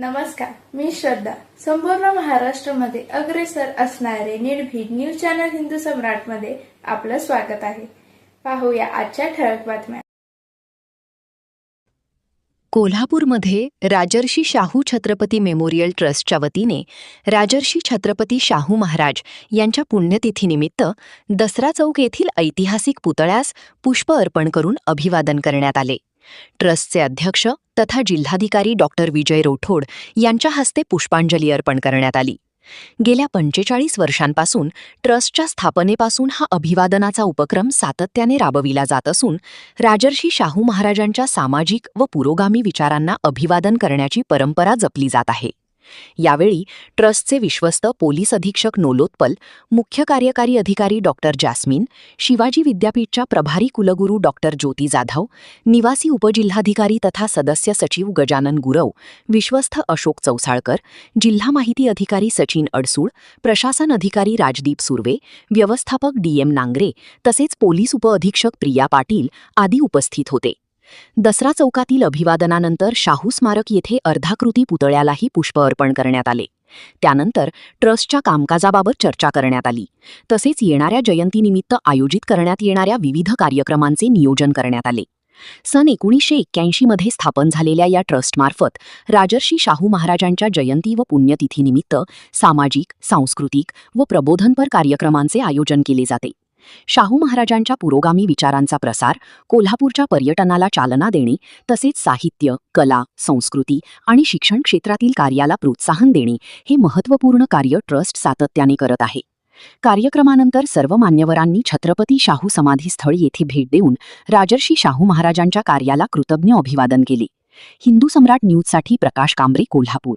नमस्कार, मी श्रद्धा. संपूर्ण महाराष्ट्रामध्ये अग्रेसर असणारे निर्भीड न्यूज चॅनल हिंदू सम्राटमध्ये आपलं स्वागत आहे. पाहूया आजच्या ठळक बातम्या. कोल्हापूरमध्ये राजर्षी शाहू छत्रपती मेमोरियल ट्रस्टच्या वतीने राजर्षी छत्रपती शाहू महाराज यांच्या पुण्यतिथीनिमित्त दसरा चौक येथील ऐतिहासिक पुतळ्यास पुष्प अर्पण करून अभिवादन करण्यात आले. ट्रस्टचे अध्यक्ष तथा जिल्हाधिकारी डॉक्टर विजय रोठोड यांच्या हस्ते पुष्पांजली अर्पण करण्यात आली. गेल्या 45 वर्षांपासून ट्रस्टच्या स्थापनेपासून हा अभिवादनाचा उपक्रम सातत्याने राबविला जात असून राजर्षी शाहू महाराजांच्या सामाजिक व पुरोगामी विचारांना अभिवादन करण्याची परंपरा जपली जात आहे. यावेळी ट्रस्टचे विश्वस्त पोलीस अधीक्षक नोलोत्पल, मुख्य कार्यकारी अधिकारी डॉक्टर जॅस्मिन, शिवाजी विद्यापीठच्या प्रभारी कुलगुरू डॉक्टर ज्योती जाधव, निवासी उपजिल्हाधिकारी तथा सदस्य सचिव गजानन गुरव, विश्वस्त अशोक चौसाळकर, जिल्हा माहिती अधिकारी सचिन अडसूळ, प्रशासन अधिकारी राजदीप सुर्वे, व्यवस्थापक DM नांगरे तसेच पोलीस उपअधीक्षक प्रिया पाटील आदी उपस्थित होते. दसरा चौकातील अभिवादनानंतर शाहू स्मारक येथे अर्धाकृती पुतळ्यालाही पुष्प अर्पण करण्यात आले. त्यानंतर ट्रस्टच्या कामकाजाबाबत चर्चा करण्यात आली. तसेच येणाऱ्या जयंतीनिमित्त आयोजित करण्यात येणाऱ्या विविध कार्यक्रमांचे नियोजन करण्यात आले. सन 1981 मध्ये स्थापन झालेल्या या ट्रस्टमार्फत राजर्षी शाहू महाराजांच्या जयंती व पुण्यतिथीनिमित्त सामाजिक, सांस्कृतिक व प्रबोधनपर कार्यक्रमांचे आयोजन केले जाते. शाहू महाराजांच्या पुरोगामी विचारांचा प्रसार, कोल्हापूरच्या पर्यटनाला चालना देणे तसेच साहित्य, कला, संस्कृती आणि शिक्षण क्षेत्रातील कार्याला प्रोत्साहन देणे हे महत्त्वपूर्ण कार्य ट्रस्ट सातत्याने करत आहे. कार्यक्रमानंतर सर्व मान्यवरांनी छत्रपती शाहू समाधीस्थळ येथे भेट देऊन राजर्षी शाहू महाराजांच्या कार्याला कृतज्ञ अभिवादन केले. हिंदू सम्राट न्यूजसाठी प्रकाश कांबरे, कोल्हापूर.